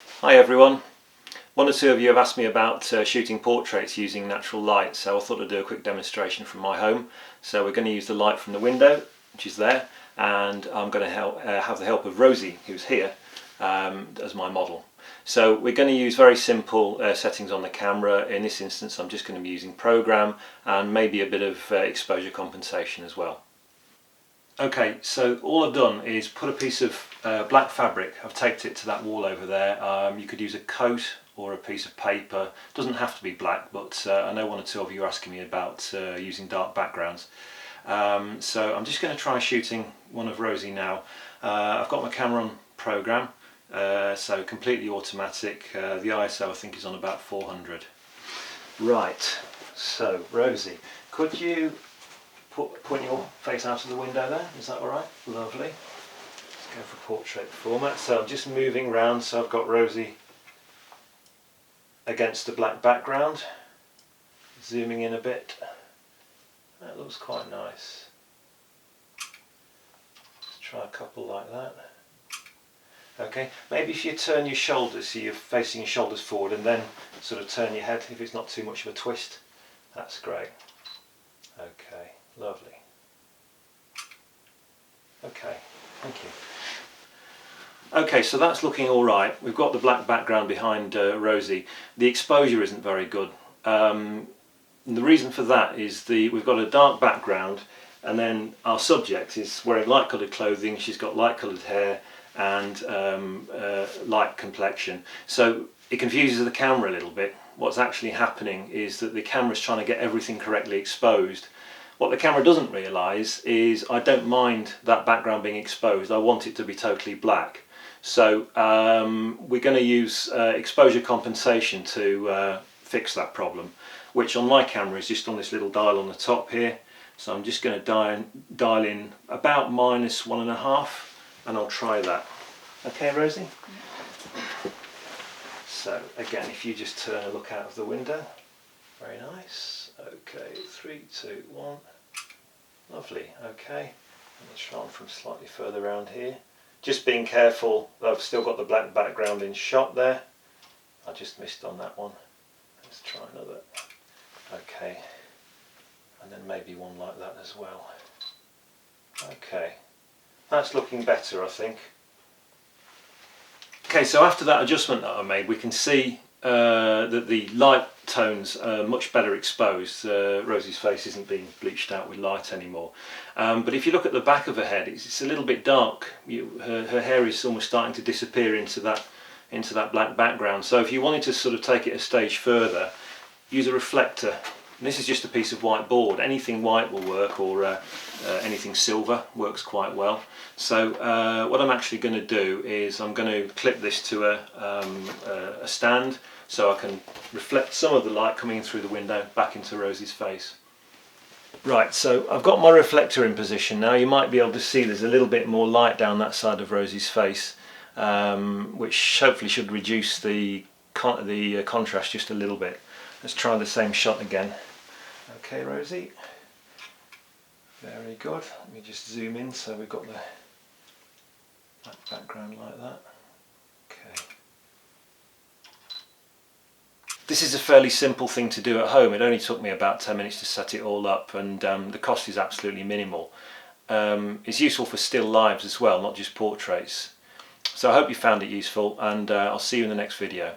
Hi everyone. One or two of you have asked me about shooting portraits using natural light, so I thought I'd do a quick demonstration from my home. So we're going to use the light from the window, which is there, and I'm going to have the help of Rosie, who's here, as my model. So we're going to use very simple settings on the camera. In this instance I'm just going to be using program and maybe a bit of exposure compensation as well. Okay, so all I've done is put a piece of black fabric. I've taped it to that wall over there. You could use a coat or a piece of paper. It doesn't have to be black, but I know one or two of you are asking me about using dark backgrounds. So I'm just going to try shooting one of Rosie now. I've got my camera on program, so completely automatic. The ISO I think is on about 400. Right, so Rosie, could you point your face out of the window there, is that alright? Lovely. Let's go for portrait format. So I'm just moving round, so I've got Rosie against the black background. Zooming in a bit. That looks quite nice. Let's try a couple like that. Okay, maybe if you turn your shoulders, so you're facing your shoulders forward, and then sort of turn your head if it's not too much of a twist. That's great. Okay. Lovely. Okay, thank you. Okay, so that's looking all right. We've got the black background behind Rosie. The exposure isn't very good. And the reason for that is we've got a dark background, and then our subject is wearing light coloured clothing. She's got light coloured hair and light complexion. So it confuses the camera a little bit. What's actually happening is that the camera's trying to get everything correctly exposed. What the camera doesn't realise is I don't mind that background being exposed. I want it to be totally black. So we're going to use exposure compensation to fix that problem, which on my camera is just on this little dial on the top here. So I'm just going to dial in about -1.5, and I'll try that. Okay, Rosie? So again, if you just turn a look out of the window. Very nice. Okay, 3, 2, 1. Lovely. Okay. Let me try on from slightly further around here. Just being careful. I've still got the black background in shot there. I just missed on that one. Let's try another. Okay. And then maybe one like that as well. Okay. That's looking better, I think. Okay, so after that adjustment that I made, we can see that the light tones are much better exposed. Rosie's face isn't being bleached out with light anymore. But if you look at the back of her head, it's a little bit dark. Her hair is almost starting to disappear into that black background. So if you wanted to sort of take it a stage further, use a reflector. And this is just a piece of white board. Anything white will work, or anything silver works quite well. So what I'm actually going to do is I'm going to clip this to a stand, so I can reflect some of the light coming through the window back into Rosie's face. Right, so I've got my reflector in position now. You might be able to see there's a little bit more light down that side of Rosie's face, which hopefully should reduce the contrast just a little bit. Let's try the same shot again. Okay, Rosie. Very good. Let me just zoom in so we've got the black background like that. Okay. This is a fairly simple thing to do at home. It only took me about 10 minutes to set it all up, and the cost is absolutely minimal. It's useful for still lives as well, not just portraits. So I hope you found it useful, and I'll see you in the next video.